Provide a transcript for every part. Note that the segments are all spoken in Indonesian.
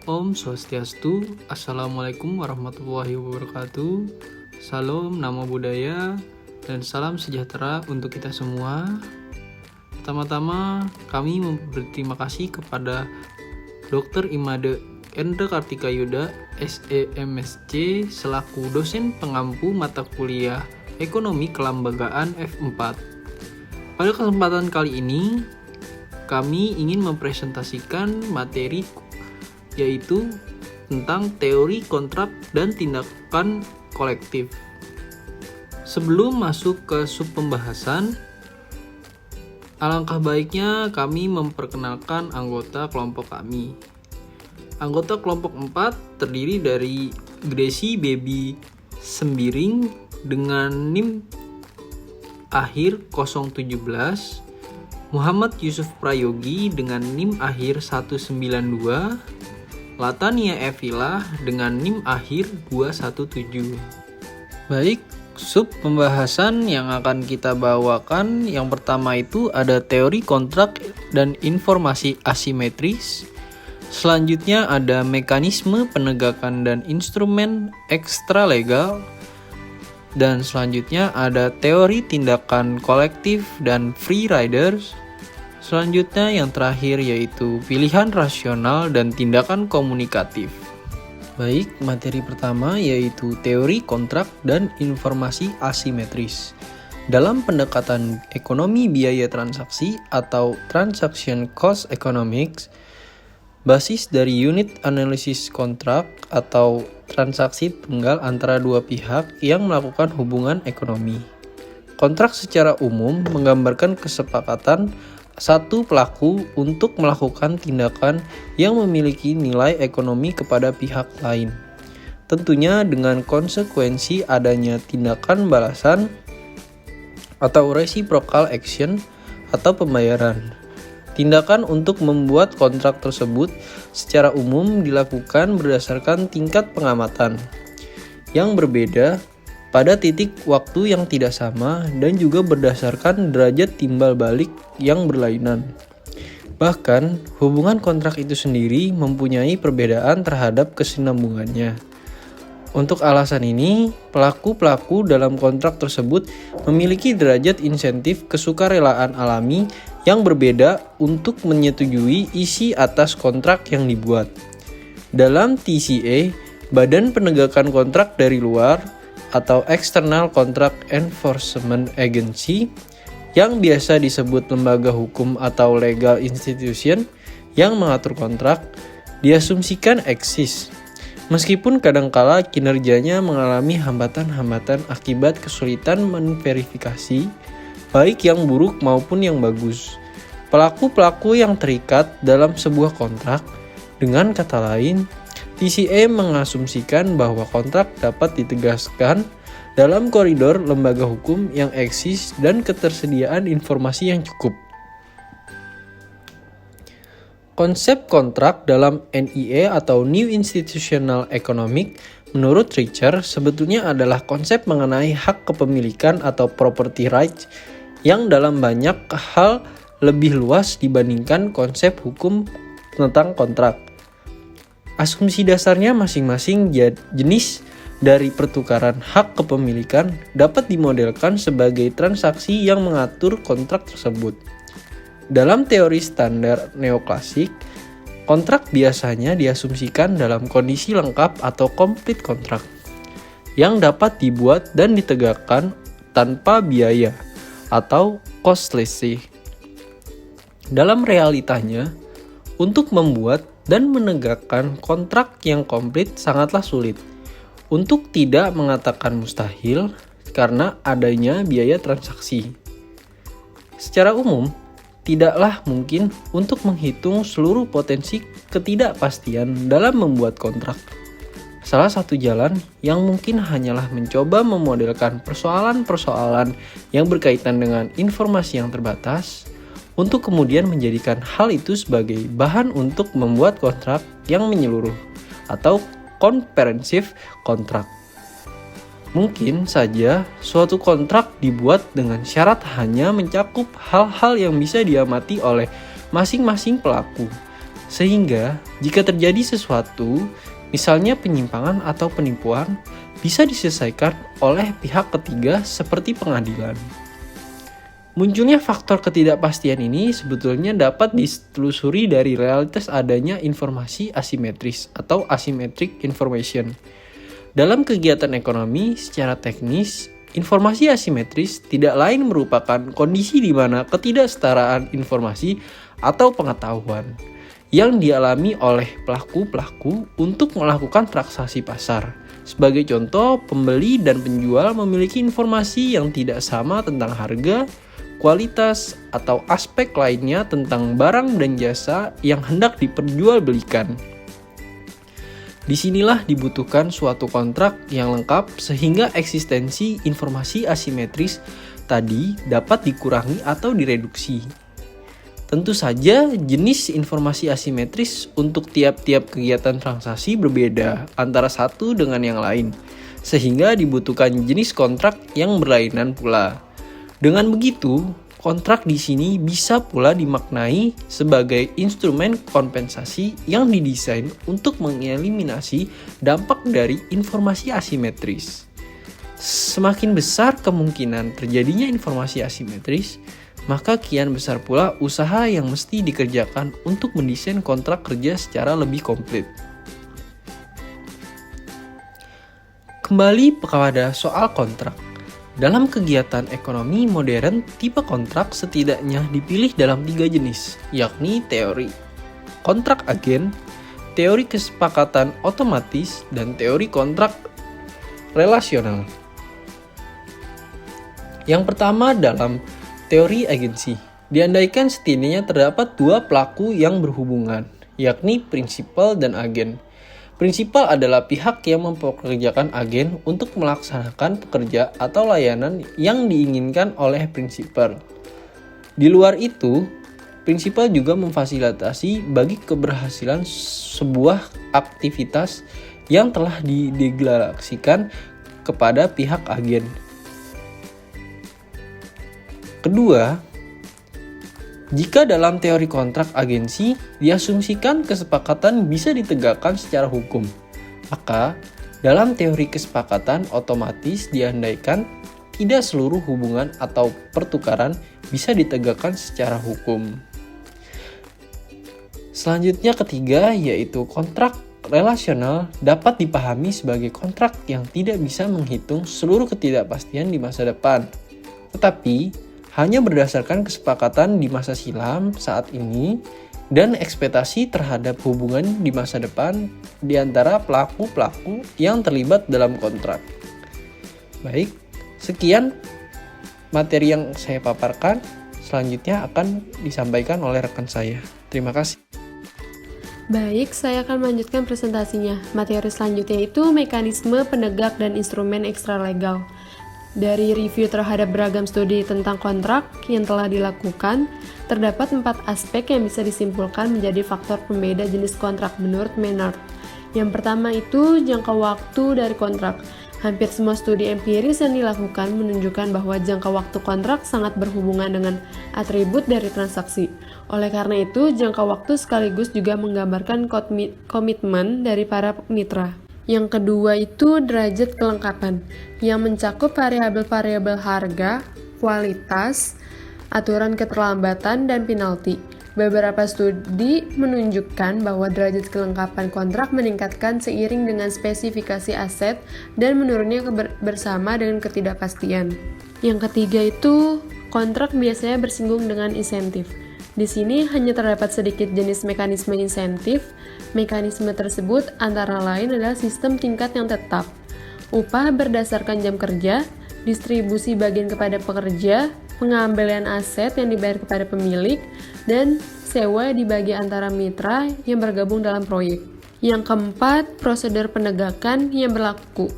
Om Swastiastu, Assalamualaikum warahmatullahi wabarakatuh. Salam, namo buddhaya, dan salam sejahtera untuk kita semua. Pertama-tama, kami berterima kasih kepada Dr. Imade Endra Kartika Yuda, SEMSC, selaku dosen pengampu mata kuliah Ekonomi Kelembagaan F4. Pada kesempatan kali ini, kami ingin mempresentasikan materi yaitu tentang teori kontrak dan tindakan kolektif. Sebelum masuk ke sub pembahasan, alangkah baiknya kami memperkenalkan anggota kelompok kami. Anggota kelompok 4 terdiri dari Gracie Baby Sembiring dengan NIM akhir 017, Muhammad Yusuf Prayogi dengan NIM akhir 192, Latania Evila dengan NIM akhir 217. Baik, sub pembahasan yang akan kita bawakan yang pertama itu ada teori kontrak dan informasi asimetris. Selanjutnya ada mekanisme penegakan dan instrumen ekstralegal. Dan selanjutnya ada teori tindakan kolektif dan free riders. Selanjutnya yang terakhir yaitu pilihan rasional dan tindakan komunikatif. Baik, materi pertama yaitu teori kontrak dan informasi asimetris. Dalam pendekatan ekonomi biaya transaksi atau transaction cost economics, basis dari unit analisis kontrak atau transaksi tunggal antara dua pihak yang melakukan hubungan ekonomi. Kontrak secara umum menggambarkan kesepakatan satu pelaku untuk melakukan tindakan yang memiliki nilai ekonomi kepada pihak lain. Tentunya dengan konsekuensi adanya tindakan balasan atau reciprocal action atau pembayaran. Tindakan untuk membuat kontrak tersebut secara umum dilakukan berdasarkan tingkat pengamatan yang berbeda pada titik waktu yang tidak sama dan juga berdasarkan derajat timbal balik yang berlainan. Bahkan, hubungan kontrak itu sendiri mempunyai perbedaan terhadap kesinambungannya. Untuk alasan ini, pelaku-pelaku dalam kontrak tersebut memiliki derajat insentif kesukarelaan alami yang berbeda untuk menyetujui isi atas kontrak yang dibuat. Dalam TCA, Badan Penegakan Kontrak dari luar atau External Contract Enforcement Agency yang biasa disebut lembaga hukum atau legal institution yang mengatur kontrak diasumsikan eksis. Meskipun kadangkala kinerjanya mengalami hambatan-hambatan akibat kesulitan memverifikasi baik yang buruk maupun yang bagus. Pelaku-pelaku yang terikat dalam sebuah kontrak, dengan kata lain, TCA mengasumsikan bahwa kontrak dapat ditegaskan dalam koridor lembaga hukum yang eksis dan ketersediaan informasi yang cukup. Konsep kontrak dalam NIE atau New Institutional Economic menurut Richer sebetulnya adalah konsep mengenai hak kepemilikan atau property rights yang dalam banyak hal lebih luas dibandingkan konsep hukum tentang kontrak. Asumsi dasarnya masing-masing jenis dari pertukaran hak kepemilikan dapat dimodelkan sebagai transaksi yang mengatur kontrak tersebut. Dalam teori standar neoklasik, kontrak biasanya diasumsikan dalam kondisi lengkap atau complete kontrak yang dapat dibuat dan ditegakkan tanpa biaya atau costlessly. Dalam realitanya, untuk membuat dan menegakkan kontrak yang komplit sangatlah sulit, untuk tidak mengatakan mustahil karena adanya biaya transaksi. Secara umum, tidaklah mungkin untuk menghitung seluruh potensi ketidakpastian dalam membuat kontrak. Salah satu jalan yang mungkin hanyalah mencoba memodelkan persoalan-persoalan yang berkaitan dengan informasi yang terbatas, untuk kemudian menjadikan hal itu sebagai bahan untuk membuat kontrak yang menyeluruh atau comprehensive kontrak. Mungkin saja suatu kontrak dibuat dengan syarat hanya mencakup hal-hal yang bisa diamati oleh masing-masing pelaku, Sehingga jika terjadi sesuatu, misalnya penyimpangan atau penipuan, bisa diselesaikan oleh pihak ketiga seperti pengadilan. Munculnya faktor ketidakpastian ini sebetulnya dapat ditelusuri dari realitas adanya informasi asimetris atau asymmetric information. Dalam kegiatan ekonomi, secara teknis, informasi asimetris tidak lain merupakan kondisi di mana ketidaksetaraan informasi atau pengetahuan yang dialami oleh pelaku-pelaku untuk melakukan transaksi pasar. Sebagai contoh, pembeli dan penjual memiliki informasi yang tidak sama tentang harga, kualitas, atau aspek lainnya tentang barang dan jasa yang hendak diperjualbelikan. Disinilah dibutuhkan suatu kontrak yang lengkap sehingga eksistensi informasi asimetris tadi dapat dikurangi atau direduksi. Tentu saja jenis informasi asimetris untuk tiap-tiap kegiatan transaksi berbeda antara satu dengan yang lain, sehingga dibutuhkan jenis kontrak yang berlainan pula. Dengan begitu, kontrak di sini bisa pula dimaknai sebagai instrumen kompensasi yang didesain untuk mengeliminasi dampak dari informasi asimetris. Semakin besar kemungkinan terjadinya informasi asimetris, maka kian besar pula usaha yang mesti dikerjakan untuk mendesain kontrak kerja secara lebih komplit. Kembali kepada soal kontrak. Dalam kegiatan ekonomi modern, tipe kontrak setidaknya dipilih dalam 3 jenis, yakni teori kontrak agen, teori kesepakatan otomatis, dan teori kontrak relasional. Yang pertama dalam teori agensi, diandaikan setidaknya terdapat 2 pelaku yang berhubungan, yakni prinsipal dan agen. Prinsipal adalah pihak yang mempekerjakan agen untuk melaksanakan pekerja atau layanan yang diinginkan oleh prinsipal. Di luar itu, prinsipal juga memfasilitasi bagi keberhasilan sebuah aktivitas yang telah dideklarasikan kepada pihak agen. Kedua, jika dalam teori kontrak agensi diasumsikan kesepakatan bisa ditegakkan secara hukum, maka dalam teori kesepakatan otomatis diandaikan tidak seluruh hubungan atau pertukaran bisa ditegakkan secara hukum. Selanjutnya ketiga, yaitu kontrak relasional dapat dipahami sebagai kontrak yang tidak bisa menghitung seluruh ketidakpastian di masa depan, tetapi hanya berdasarkan kesepakatan di masa silam saat ini dan ekspektasi terhadap hubungan di masa depan di antara pelaku-pelaku yang terlibat dalam kontrak. Baik, sekian materi yang saya paparkan. Selanjutnya akan disampaikan oleh rekan saya. Terima kasih. Baik, saya akan melanjutkan presentasinya. Materi selanjutnya itu mekanisme penegak dan instrumen ekstralegal. Dari review terhadap beragam studi tentang kontrak yang telah dilakukan, terdapat 4 aspek yang bisa disimpulkan menjadi faktor pembeda jenis kontrak menurut Maynard. Yang pertama itu jangka waktu dari kontrak. Hampir semua studi empiris yang dilakukan menunjukkan bahwa jangka waktu kontrak sangat berhubungan dengan atribut dari transaksi. Oleh karena itu, jangka waktu sekaligus juga menggambarkan komitmen dari para mitra. Yang kedua itu derajat kelengkapan, yang mencakup variabel-variabel harga, kualitas, aturan keterlambatan, dan penalti. Beberapa studi menunjukkan bahwa derajat kelengkapan kontrak meningkatkan seiring dengan spesifikasi aset dan menurunnya bersama dengan ketidakpastian. Yang ketiga itu kontrak biasanya bersinggung dengan insentif. Di sini hanya terdapat sedikit jenis mekanisme insentif. Mekanisme tersebut antara lain adalah sistem tingkat yang tetap, upah berdasarkan jam kerja, distribusi bagian kepada pekerja, pengembalian aset yang dibayar kepada pemilik, dan sewa dibagi antara mitra yang bergabung dalam proyek. Yang keempat, prosedur penegakan yang berlaku.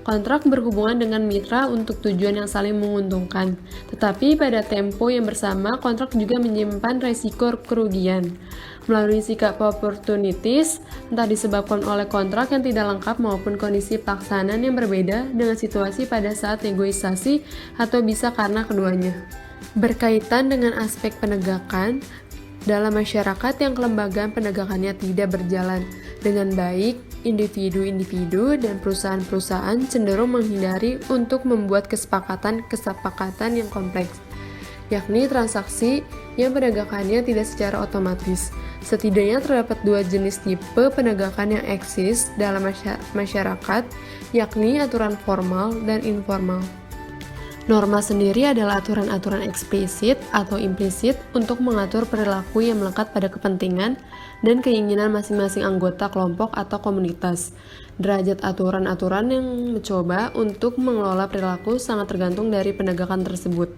Kontrak berhubungan dengan mitra untuk tujuan yang saling menguntungkan, tetapi pada tempo yang bersama kontrak juga menyimpan resiko kerugian. Melalui sikap opportunities, entah disebabkan oleh kontrak yang tidak lengkap maupun kondisi pelaksanaan yang berbeda dengan situasi pada saat negosiasi atau bisa karena keduanya. Berkaitan dengan aspek penegakan, Dalam masyarakat yang kelembagaan penegakannya tidak berjalan dengan baik, individu-individu dan perusahaan-perusahaan cenderung menghindari untuk membuat kesepakatan yang kompleks, yakni transaksi yang penegakannya tidak secara otomatis. Setidaknya terdapat dua jenis tipe penegakan yang eksis dalam masyarakat, yakni aturan formal dan informal. Norma sendiri adalah aturan-aturan eksplisit atau implisit untuk mengatur perilaku yang melekat pada kepentingan dan keinginan masing-masing anggota kelompok atau komunitas. Derajat aturan-aturan yang mencoba untuk mengelola perilaku sangat tergantung dari penegakan tersebut.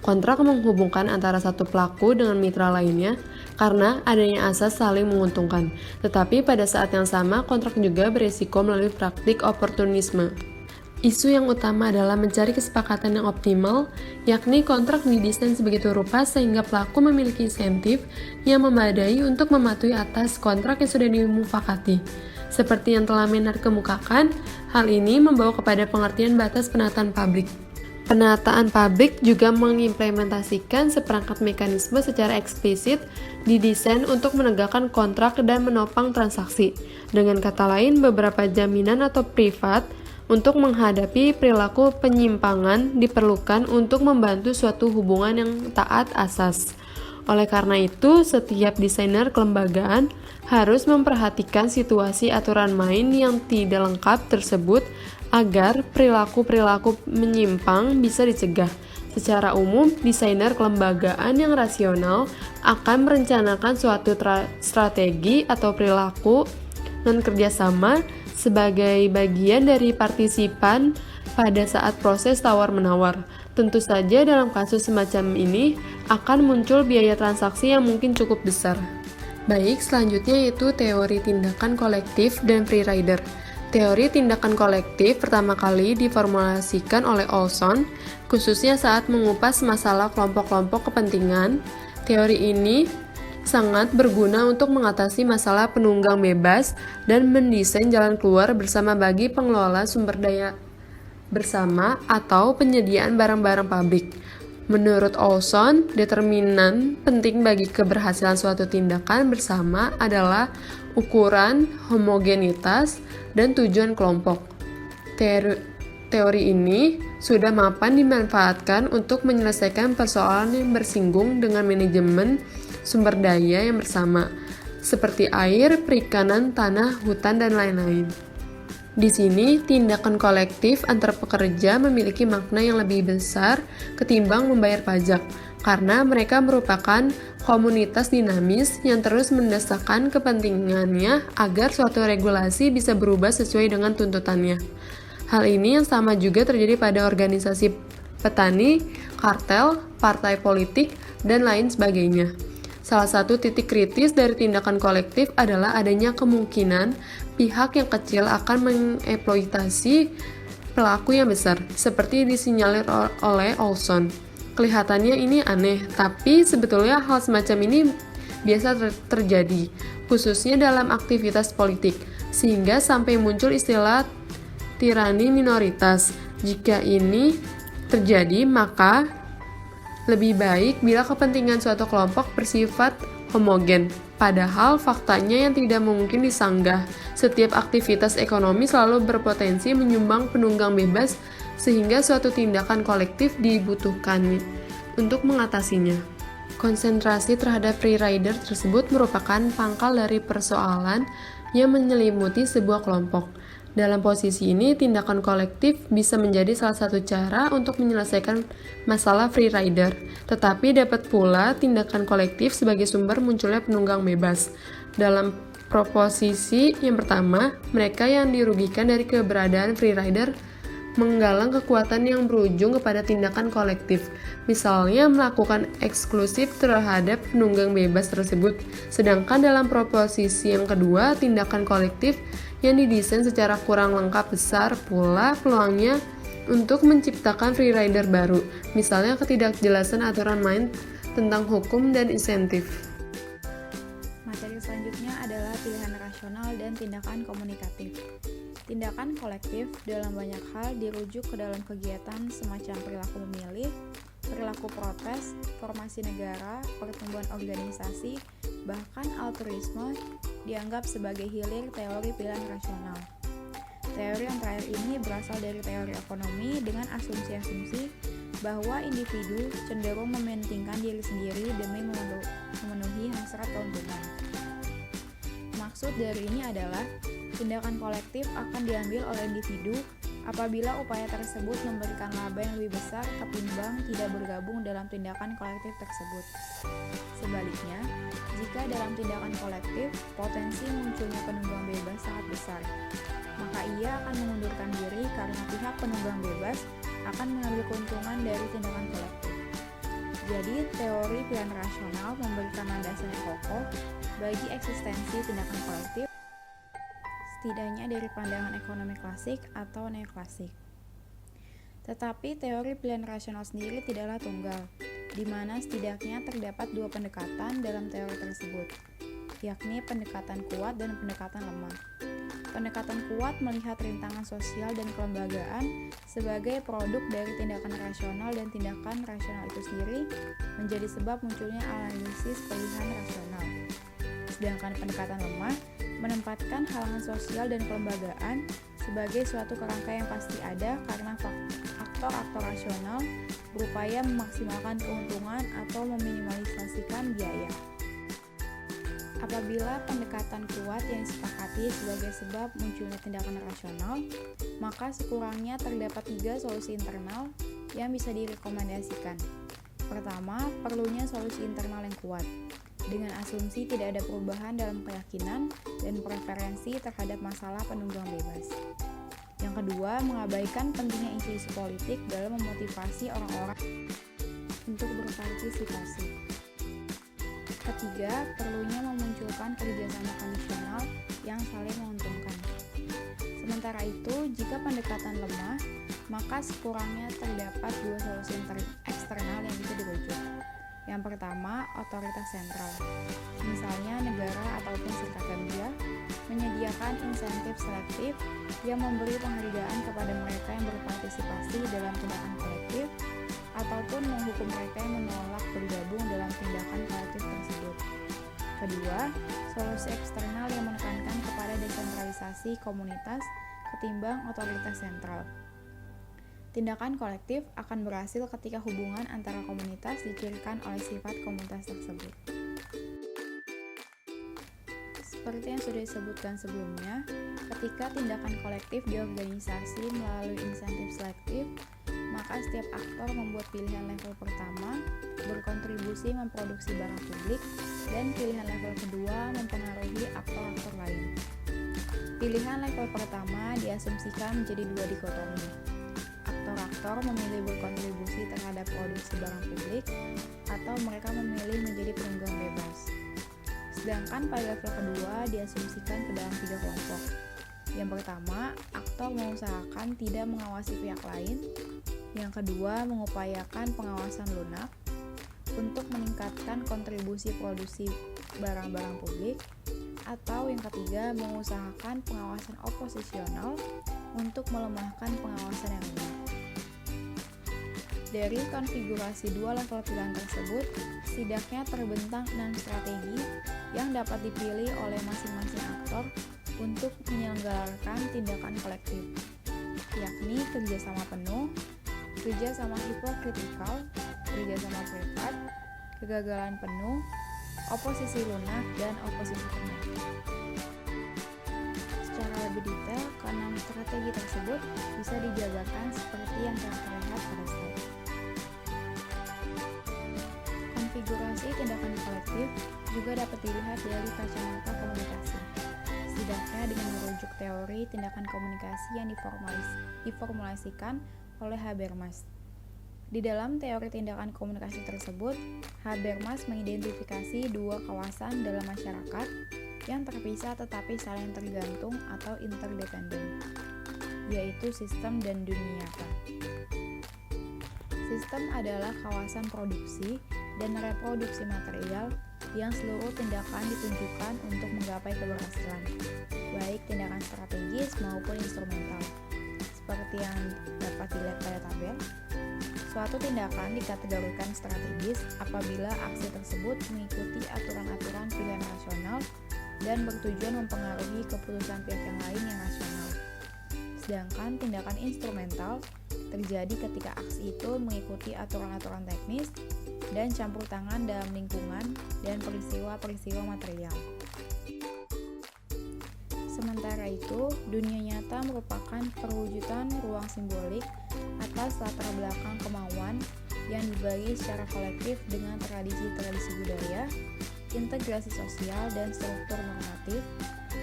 Kontrak menghubungkan antara satu pelaku dengan mitra lainnya karena adanya asas saling menguntungkan. Tetapi pada saat yang sama, kontrak juga berisiko melalui praktik oportunisme. Isu yang utama adalah mencari kesepakatan yang optimal, yakni kontrak didesain sebegitu rupa sehingga pelaku memiliki insentif yang memadai untuk mematuhi atas kontrak yang sudah dimufakati. Seperti yang telah Menard kemukakan, hal ini membawa kepada pengertian batas penataan pabrik. Penataan pabrik juga mengimplementasikan seperangkat mekanisme secara eksplisit didesain untuk menegakkan kontrak dan menopang transaksi. Dengan kata lain, beberapa jaminan atau privat untuk menghadapi perilaku penyimpangan diperlukan untuk membantu suatu hubungan yang taat asas. Oleh karena itu, setiap desainer kelembagaan harus memperhatikan situasi aturan main yang tidak lengkap tersebut agar perilaku-perilaku menyimpang bisa dicegah. Secara umum, desainer kelembagaan yang rasional akan merencanakan suatu strategi atau perilaku dan kerjasama sebagai bagian dari partisipan pada saat proses tawar-menawar. Tentu saja dalam kasus semacam ini akan muncul biaya transaksi yang mungkin cukup besar. Baik, selanjutnya yaitu teori tindakan kolektif dan free rider. Teori tindakan kolektif pertama kali diformulasikan oleh Olson, khususnya saat mengupas masalah kelompok-kelompok kepentingan. Teori ini sangat berguna untuk mengatasi masalah penunggang bebas dan mendesain jalan keluar bersama bagi pengelola sumber daya bersama atau penyediaan barang-barang pabrik. Menurut Olson, determinan penting bagi keberhasilan suatu tindakan bersama adalah ukuran, homogenitas, dan tujuan kelompok. Teori ini sudah mapan dimanfaatkan untuk menyelesaikan persoalan yang bersinggung dengan manajemen sumber daya yang bersama, seperti air, perikanan, tanah, hutan, dan lain-lain. Di sini, tindakan kolektif antar pekerja memiliki makna yang lebih besar ketimbang membayar pajak, karena mereka merupakan komunitas dinamis yang terus mendesakkan kepentingannya agar suatu regulasi bisa berubah sesuai dengan tuntutannya. Hal ini yang sama juga terjadi pada organisasi petani, kartel, partai politik, dan lain sebagainya. Salah satu titik kritis dari tindakan kolektif adalah adanya kemungkinan pihak yang kecil akan mengeksploitasi pelaku yang besar, seperti disinyalir oleh Olson. Kelihatannya ini aneh, tapi sebetulnya hal semacam ini biasa terjadi, khususnya dalam aktivitas politik, sehingga sampai muncul istilah tirani minoritas. Jika ini terjadi, maka lebih baik bila kepentingan suatu kelompok bersifat homogen. Padahal faktanya yang tidak mungkin disanggah, setiap aktivitas ekonomi selalu berpotensi menyumbang penunggang bebas sehingga suatu tindakan kolektif dibutuhkan untuk mengatasinya. Konsentrasi terhadap free rider tersebut merupakan pangkal dari persoalan yang menyelimuti sebuah kelompok. Dalam posisi ini, tindakan kolektif bisa menjadi salah satu cara untuk menyelesaikan masalah free rider, tetapi dapat pula tindakan kolektif sebagai sumber munculnya penunggang bebas. Dalam proposisi yang pertama, mereka yang dirugikan dari keberadaan free rider menggalang kekuatan yang berujung kepada tindakan kolektif, misalnya melakukan eksklusif terhadap penunggang bebas tersebut. Sedangkan dalam proposisi yang kedua, tindakan kolektif yang didesain secara kurang lengkap besar pula peluangnya untuk menciptakan free rider baru, misalnya ketidakjelasan aturan main tentang hukum dan insentif. Materi selanjutnya adalah pilihan rasional dan tindakan komunikatif. Tindakan kolektif dalam banyak hal dirujuk ke dalam kegiatan semacam perilaku memilih, perilaku protes, formasi negara, pertumbuhan organisasi, bahkan altruisme dianggap sebagai hilir teori pilihan rasional. Teori yang terakhir ini berasal dari teori ekonomi dengan asumsi-asumsi bahwa individu cenderung mementingkan diri sendiri demi memenuhi hasrat keuntungan. Maksud dari ini adalah tindakan kolektif akan diambil oleh individu apabila upaya tersebut memberikan laba yang lebih besar ketimbang tidak bergabung dalam tindakan kolektif tersebut. Sebaliknya, jika dalam tindakan kolektif potensi munculnya penunggang bebas sangat besar, maka ia akan mengundurkan diri karena pihak penunggang bebas akan mengambil keuntungan dari tindakan kolektif. Jadi, teori pilihan rasional memberikan landasan yang kokoh bagi eksistensi tindakan kolektif, setidaknya dari pandangan ekonomi klasik atau neoklasik. Tetapi teori pilihan rasional sendiri tidaklah tunggal, di mana setidaknya terdapat dua pendekatan dalam teori tersebut, yakni pendekatan kuat dan pendekatan lemah. Pendekatan kuat melihat rintangan sosial dan kelembagaan sebagai produk dari tindakan rasional dan tindakan rasional itu sendiri menjadi sebab munculnya analisis pilihan rasional. Sedangkan pendekatan lemah menempatkan halangan sosial dan kelembagaan sebagai suatu kerangka yang pasti ada karena aktor-aktor rasional berupaya memaksimalkan keuntungan atau meminimalisasikan biaya. Apabila pendekatan kuat yang disepakati sebagai sebab munculnya tindakan rasional, maka sekurangnya terdapat 3 solusi internal yang bisa direkomendasikan. Pertama, perlunya solusi internal yang kuat, dengan asumsi tidak ada perubahan dalam keyakinan dan preferensi terhadap masalah penunggang bebas. Yang kedua, mengabaikan pentingnya isu-isu politik dalam memotivasi orang-orang untuk berpartisipasi. Ketiga, perlunya memunculkan kerjasama kondisional yang saling menguntungkan. Sementara itu, jika pendekatan lemah, maka sekurangnya terdapat 2 solusi eksternal yang bisa dirujuk. Yang pertama, otoritas sentral. Misalnya negara ataupun serikat kerja menyediakan insentif selektif yang memberi penghargaan kepada mereka yang berpartisipasi dalam tindakan kolektif ataupun menghukum mereka yang menolak bergabung dalam tindakan kolektif tersebut. Kedua, solusi eksternal yang menekankan kepada desentralisasi komunitas ketimbang otoritas sentral. Tindakan kolektif akan berhasil ketika hubungan antara komunitas dicirikan oleh sifat komunitas tersebut. Seperti yang sudah disebutkan sebelumnya, ketika tindakan kolektif di organisasi melalui insentif selektif, maka setiap aktor membuat pilihan level pertama, berkontribusi memproduksi barang publik, dan pilihan level kedua mempengaruhi aktor-aktor lain. Pilihan level pertama diasumsikan menjadi 2 dikotomi. Aktor-aktor memilih berkontribusi terhadap produksi barang publik, atau mereka memilih menjadi penunggang bebas. Sedangkan pada level kedua diasumsikan ke dalam 3 kelompok. Yang pertama, aktor mengusahakan tidak mengawasi pihak lain. Yang kedua, mengupayakan pengawasan lunak untuk meningkatkan kontribusi produksi barang-barang publik. Atau yang ketiga, mengusahakan pengawasan oposisional untuk melemahkan pengawasan yang lunak. Dari konfigurasi 2 level pilihan tersebut, setidaknya terbentang 6 strategi yang dapat dipilih oleh masing-masing aktor untuk menyelenggarakan tindakan kolektif, yakni kerjasama penuh, kerjasama hipokritikal, kerjasama privat, kegagalan penuh, oposisi lunak, dan oposisi penuh. Secara lebih detail, ke-6 strategi tersebut bisa dijabarkan seperti yang telah terlihat pada slide. Konfigurasi tindakan kolektif juga dapat dilihat dari kacamata komunikasi, setidaknya dengan merujuk teori tindakan komunikasi yang diformulasikan oleh Habermas. Di dalam teori tindakan komunikasi tersebut, Habermas mengidentifikasi 2 kawasan dalam masyarakat yang terpisah tetapi saling tergantung atau interdependen, yaitu sistem dan dunia nyata. Sistem adalah kawasan produksi dan reproduksi material yang seluruh tindakan ditunjukkan untuk menggapai keberhasilan, baik tindakan strategis maupun instrumental, seperti yang dapat dilihat pada tabel. Suatu tindakan dikategorikan strategis apabila aksi tersebut mengikuti aturan-aturan pilihan rasional dan bertujuan mempengaruhi keputusan pihak yang lain yang rasional. Sedangkan tindakan instrumental terjadi ketika aksi itu mengikuti aturan-aturan teknis dan campur tangan dalam lingkungan dan peristiwa-peristiwa material. Sementara itu, dunia nyata merupakan perwujudan ruang simbolik atas latar belakang kemauan yang dibagi secara kolektif dengan tradisi-tradisi budaya, integrasi sosial dan struktur normatif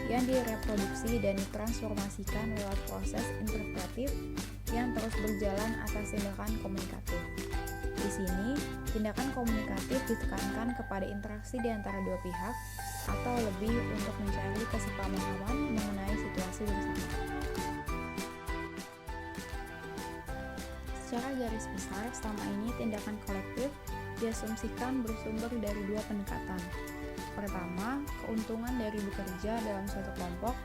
yang direproduksi dan ditransformasikan lewat proses interpretatif yang terus berjalan atas tindakan komunikatif. Di sini, tindakan komunikatif ditekankan kepada interaksi di antara dua pihak atau lebih untuk mencari kesepahaman mengenai situasi bersama. Secara garis besar, selama ini tindakan kolektif diasumsikan bersumber dari dua pendekatan. Pertama, keuntungan dari bekerja dalam suatu kelompok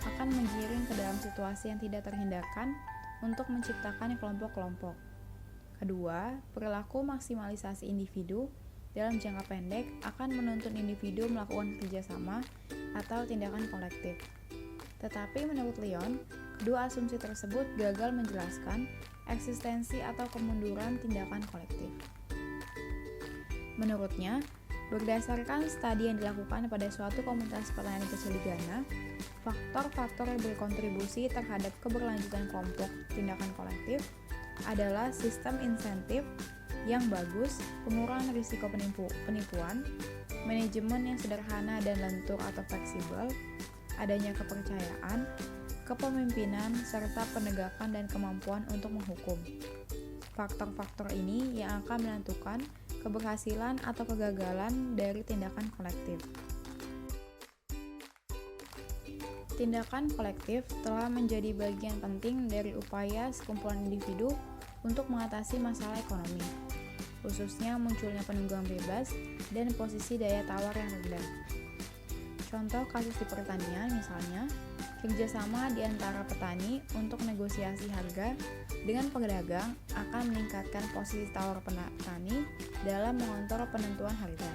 akan menggiring ke dalam situasi yang tidak terhindarkan untuk menciptakan kelompok-kelompok. Kedua, perilaku maksimalisasi individu dalam jangka pendek akan menuntun individu melakukan kerjasama atau tindakan kolektif. Tetapi menurut Lyon, kedua asumsi tersebut gagal menjelaskan eksistensi atau kemunduran tindakan kolektif. Menurutnya, berdasarkan studi yang dilakukan pada suatu komunitas petani kecil di Ghana, faktor-faktor yang berkontribusi terhadap keberlanjutan kelompok tindakan kolektif adalah sistem insentif yang bagus, pengurangan risiko penipuan, manajemen yang sederhana dan lentur atau fleksibel, adanya kepercayaan, kepemimpinan, serta penegakan dan kemampuan untuk menghukum. Faktor-faktor ini yang akan menentukan keberhasilan atau kegagalan dari tindakan kolektif. Tindakan kolektif telah menjadi bagian penting dari upaya sekumpulan individu untuk mengatasi masalah ekonomi, khususnya munculnya penunggang bebas dan posisi daya tawar yang rendah. Contoh kasus di pertanian misalnya, kerjasama di antara petani untuk negosiasi harga dengan pedagang akan meningkatkan posisi tawar petani dalam mengontrol penentuan harga.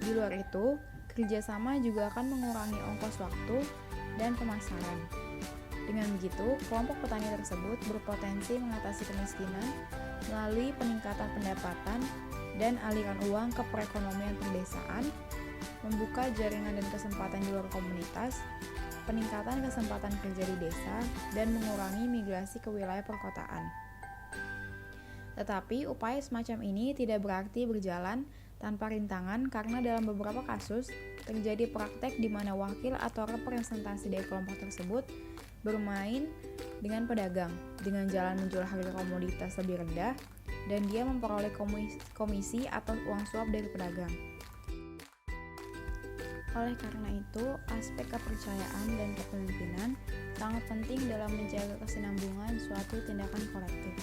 Di luar itu, kerjasama juga akan mengurangi ongkos waktu dan pemasaran. Dengan begitu, kelompok petani tersebut berpotensi mengatasi kemiskinan melalui peningkatan pendapatan dan aliran uang ke perekonomian perdesaan, membuka jaringan dan kesempatan di luar komunitas, peningkatan kesempatan kerja di desa, dan mengurangi migrasi ke wilayah perkotaan. Tetapi upaya semacam ini tidak berarti berjalan tanpa rintangan karena dalam beberapa kasus terjadi praktek di mana wakil atau representasi dari kelompok tersebut bermain dengan pedagang dengan jalan menjual harga komoditas lebih rendah dan dia memperoleh komisi atau uang suap dari pedagang. Oleh karena itu, aspek kepercayaan dan kepemimpinan sangat penting dalam menjaga kesinambungan suatu tindakan kolektif.